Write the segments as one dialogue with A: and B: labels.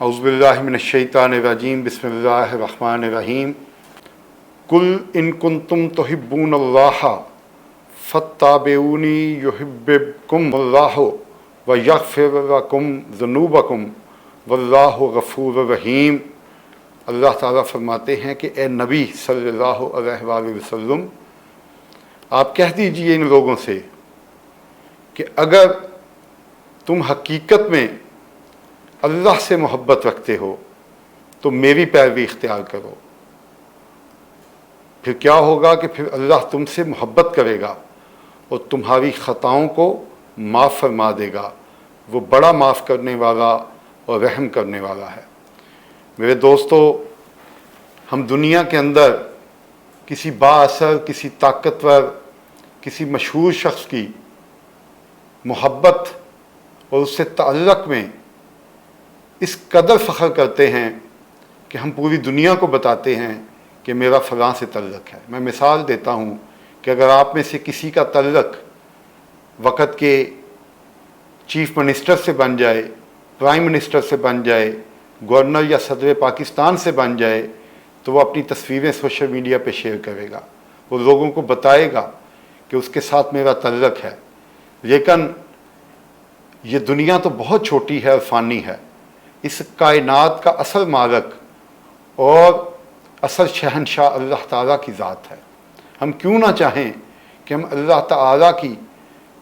A: औज़ुबिल्लाहि मिनश्शैतानिर्रजीम बिस्मिल्लाहिर्रहमानिर्रहीम कुल इन कुंतुम तुहिब्बूनल्लाह फत्ताबिऊनी युहिब्बुकुमुल्लाहु व यग़फिर लकुम ज़ुनूबकुम वल्लाहु गफ़ूरुर रहीम। अल्लाह ताला फरमाते हैं कि ए नबी सल्लल्लाहु अलैहि वसल्लम, आप कह दीजिए इन लोगों से कि अगर तुम हकीकत में अल्लाह से मोहब्बत रखते हो तो मेरी पैरवी इख्तियार करो। फिर क्या होगा कि फिर अल्लाह तुमसे मोहब्बत करेगा और तुम्हारी ख़ताओं को माफ़ फरमा देगा। वो बड़ा माफ़ करने वाला और रहम करने वाला है। मेरे दोस्तों, हम दुनिया के अंदर किसी बाअसर, किसी ताकतवर, किसी मशहूर शख्स की मोहब्बत और उससे ताल्लुक़ में इस कदर फ़ख्र करते हैं कि हम पूरी दुनिया को बताते हैं कि मेरा फ़लाँ से ताल्लुक़ है। मैं मिसाल देता हूँ कि अगर आप में से किसी का ताल्लुक़ वक़्त के चीफ़ मिनिस्टर से बन जाए, प्राइम मिनिस्टर से बन जाए, गवर्नर या सदर पाकिस्तान से बन जाए, तो वो अपनी तस्वीरें सोशल मीडिया पे शेयर करेगा, वो लोगों को बताएगा कि उसके साथ मेरा ताल्लुक़ है। लेकिन ये दुनिया तो बहुत छोटी है और फ़ानी है। इस कायनात का असल मालिक और असल शहनशाह अल्लाह ताला की ज़ात है। हम क्यों ना चाहें कि हम अल्लाह ताला की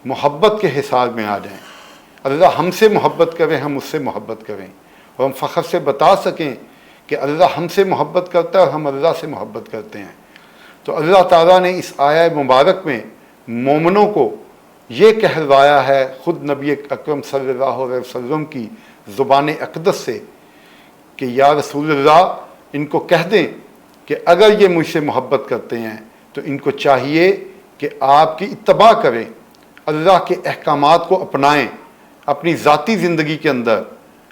A: मोहब्बत के हिसाब में आ जाएं। अल्लाह हमसे मोहब्बत करें, हम उससे मोहब्बत करें और हम फ़ख्र से बता सकें कि अल्लाह हमसे मोहब्बत करता है और हम अल्लाह से मोहब्बत करते हैं। तो अल्लाह ताला ने इस आया मुबारक में मोमिनों को ये कहलवाया है, ख़ुद नबी अकरम सल्लल्लाहु अलैहि वसल्लम की ज़ुबान अक़दस से कि या रसूलल्लाह, इनको कह दें कि अगर ये मुझसे मोहब्बत करते हैं तो इनको चाहिए कि आपकी इत्तबा करें, अल्लाह के अहकामात को अपनाएं, अपनी ज़ाती ज़िंदगी के अंदर,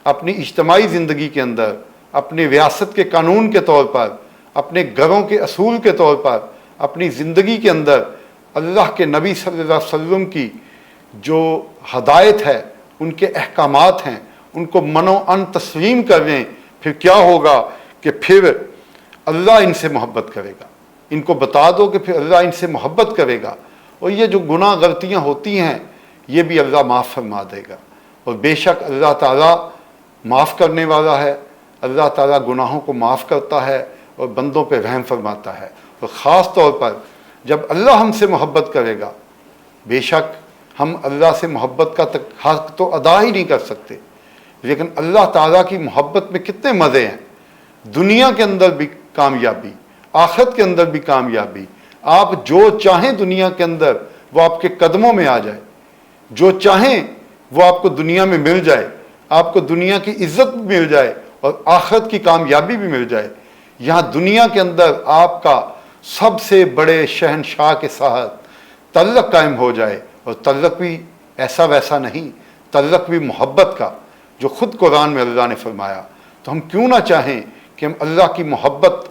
A: अपनी इज्तमाई ज़िंदगी के अंदर, अपने रियासत के कानून के तौर पर, अपने घरों के असूल के तौर पर, अपनी ज़िंदगी के अंदर अल्लाह के नबी सल्लल्लाहु अलैहि वसल्लम की जो हदायत है, उनके अहकामात हैं, उनको मनो अन तस्लीम कर लें। फिर क्या होगा कि फिर अल्लाह इनसे मोहब्बत करेगा। इनको बता दो कि फिर अल्लाह इनसे मोहब्बत करेगा और ये जो गुनाह गलतियाँ होती हैं ये भी अल्लाह माफ़ फरमा देगा। और बेशक अल्लाह ताला माफ़ करने वाला है। अल्लाह ताला गुनाहों को माफ़ करता है और बंदों पे रहम फरमाता है। और ख़ास तौर पर जब अल्लाह हमसे मोहब्बत करेगा, बेशक हम अल्लाह से मोहब्बत का हक़ तो अदा ही नहीं कर सकते, लेकिन अल्लाह ताला की मोहब्बत में कितने मज़े हैं। दुनिया के अंदर भी कामयाबी, आखिरत के अंदर भी कामयाबी। आप जो चाहें दुनिया के अंदर वो आपके कदमों में आ जाए, जो चाहें वो आपको दुनिया में मिल जाए, आपको दुनिया की इज्जत भी मिल जाए और आखिरत की कामयाबी भी मिल जाए। यहाँ दुनिया के अंदर आपका सबसे बड़े शहनशाह के साथ तल्लुक़ कायम हो जाए, और तल्लुक़ भी ऐसा वैसा नहीं, तल्लुक़ भी मोहब्बत का, जो ख़ुद कुरान में अल्लाह ने फरमाया। तो हम क्यों ना चाहें कि हम अल्लाह की मोहब्बत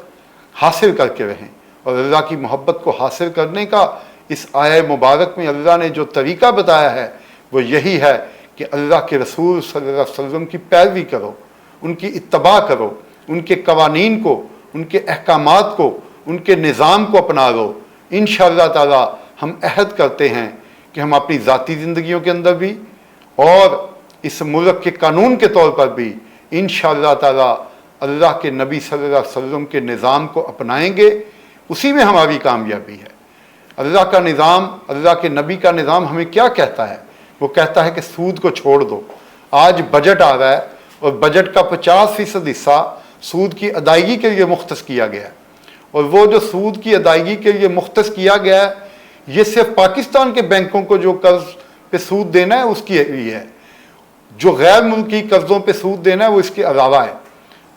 A: हासिल करके रहें। और अल्लाह की मोहब्बत को हासिल करने का इस आया मुबारक में अल्लाह ने जो तरीक़ा बताया है वो यही है कि अल्लाह के रसूल सल्लल्लाहु अलैहि वसल्लम की पैरवी करो, उनकी इत्तबा करो, उनके कवानीन को, उनके अहकामात को, उनके निज़ाम को अपना लो। इंशाअल्लाह ताला हम अहद करते हैं कि हम अपनी ज़ाती ज़िंदगियों के अंदर भी और इस मुल्क के कानून के तौर पर भी इंशाअल्लाह ताला अल्लाह के नबी सल्लल्लाहु अलैहि वसल्लम के निज़ाम को अपनाएंगे। उसी में हमारी कामयाबी है। अल्लाह का निज़ाम, अल्लाह के नबी का निज़ाम हमें क्या कहता है? वो कहता है कि सूद को छोड़ दो। आज बजट आ रहा है और बजट का 50% हिस्सा सूद की अदायगी के लिए मुख्तस किया गया है। और वो जो सूद की अदायगी के लिए मुख्तस किया गया है, ये सिर्फ पाकिस्तान के बैंकों को जो कर्ज पे सूद देना है उसकी लिए है। जो गैर मुल्की कर्ज़ों पे सूद देना है वो इसके अलावा है।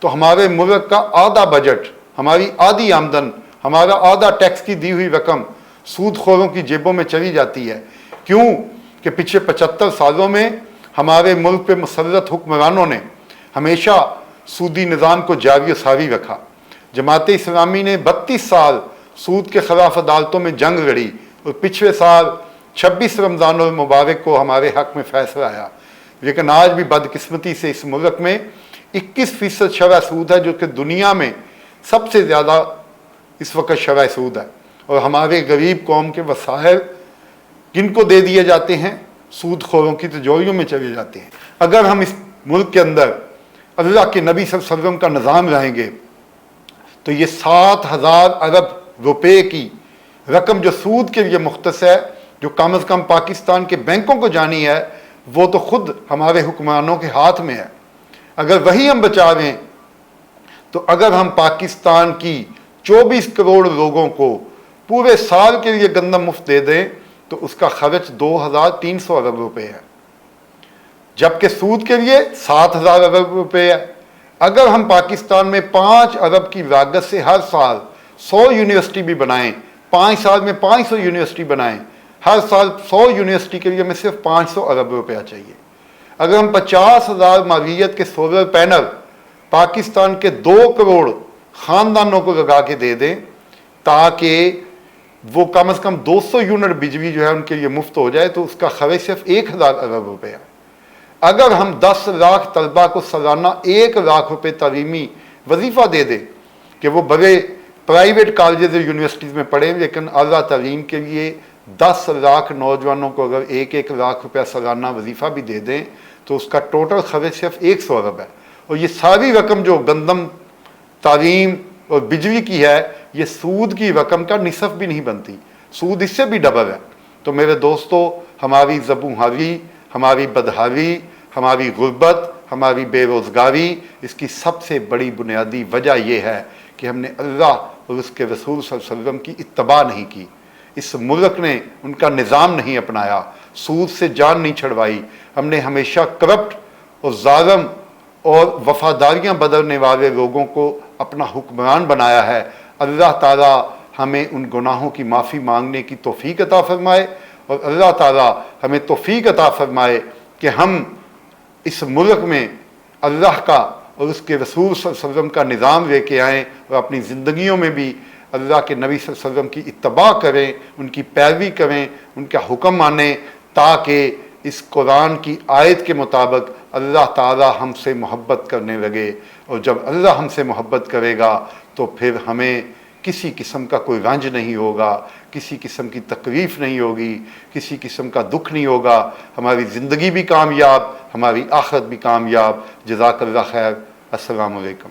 A: तो हमारे मुल्क का आधा बजट, हमारी आधी आमदन, हमारा आधा टैक्स की दी हुई रकम सूदखोरों की जेबों में चली जाती है। क्यों कि पिछले 75 सालों में हमारे मुल्क पे मुसल्लत हुक्मरानों ने हमेशा सूदी निज़ाम को जारी सारी रखा। जमात इस्लामी ने 32 साल सूद के ख़िलाफ़ अदालतों में जंग लड़ी और पिछले साल 26 रमज़ानुल मुबारक को हमारे हक़ में फ़ैसला आया। लेकिन आज भी बदकिस्मती से इस मुल्क में 21% शरह सूद है, जो कि दुनिया में सबसे ज़्यादा इस वक्त शरह सूद है। और हमारे गरीब कौम के वसाइल किनको दे दिए जाते हैं? सूदखोरों की तिजोरियों में चले जाते हैं। अगर हम इस मुल्क के अंदर अल्लाह के नबी सल्लल्लाहु अलैहि वसल्लम का निज़ाम रहेंगे तो ये 7,000 अरब रुपए की रकम जो सूद के लिए मुख्तस है, जो कम अज़ कम पाकिस्तान के बैंकों को जानी है, वो तो खुद हमारे हुक्मरानों के हाथ में है। अगर वही हम बचा लें तो अगर हम पाकिस्तान की 24 करोड़ लोगों को पूरे साल के लिए गंदम मुफ्त दे दें तो उसका खर्च 2,300 अरब रुपए है, जबकि सूद के लिए 7,000 अरब रुपए है। अगर हम पाकिस्तान में 5 अरब की लागत से हर साल 100 यूनिवर्सिटी भी बनाएं, 5 साल में 500 यूनिवर्सिटी बनाएं, हर साल 100 यूनिवर्सिटी के लिए हमें सिर्फ 500 अरब रुपया चाहिए। अगर हम 50,000 मालियत के सोलर पैनल पाकिस्तान के 2 करोड़ ख़ानदानों को लगा के दे दें ताकि वो कम से कम 200 यूनिट बिजली जो है उनके लिए मुफ्त हो जाए, तो उसका खर्च सिर्फ 1,000 अरब रुपये है। अगर हम 10 लाख तलबा को सालाना 1 लाख रुपये तालीमी वजीफ़ा दे दें कि वो बड़े प्राइवेट कॉलेज और यूनिवर्सिटीज़ में पढ़ें, लेकिन आला तालीम के लिए 10 लाख नौजवानों को अगर 1-1 लाख रुपया सालाना वजीफ़ा भी दे दें तो उसका टोटल खर्च सिर्फ 100 अरब है। और ये सारी रकम जो गंदम, तालीम और बिजली की है, ये सूद की रकम का निसफ भी नहीं बनती, सूद इससे भी डबल है। तो मेरे दोस्तों, हमारी ज़बूहारी, हमारी बदहाली, हमारी गुर्बत, हमारी बेरोज़गारी, इसकी सबसे बड़ी बुनियादी वजह यह है कि हमने अल्लाह और उसके रसूल सल्लल्लाहु अलैहि वसल्लम की इत्तबा नहीं की। इस मुल्क ने उनका निज़ाम नहीं अपनाया, सूद से जान नहीं छड़वाई। हमने हमेशा करप्ट और ज़ालिम और वफ़ादारियाँ बदलने वाले लोगों को अपना हुक्मरान बनाया है। अल्लाह ताला हमें उन गुनाहों की माफ़ी मांगने की तौफ़ीक अता फ़रमाए और अल्लाह ताला हमें तौफ़ीक अता फ़रमाए कि हम इस मुल्क में अल्लाह का और उसके रसूल सल्लल्लाहु अलैहि वसल्लम का निज़ाम लेके आएँ और अपनी ज़िंदगियों में भी अल्लाह के नबी सल्लल्लाहु अलैहि वसल्लम की इत्तबा करें, उनकी पैरवी करें, उनका हुक्म मानें, ताकि इस कुरान की आयत के मुताबिक अल्लाह ताला हमसे मोहब्बत करने लगे। और जब अल्लाह हमसे मोहब्बत करेगा तो फिर हमें किसी किस्म का कोई रंज नहीं होगा, किसी किस्म की तकलीफ़ नहीं होगी, किसी किस्म का दुख नहीं होगा। हमारी ज़िंदगी भी कामयाब, हमारी आखिरत भी कामयाब। जज़ाकल्लाह खैर। अस्सलामु अलैकुम।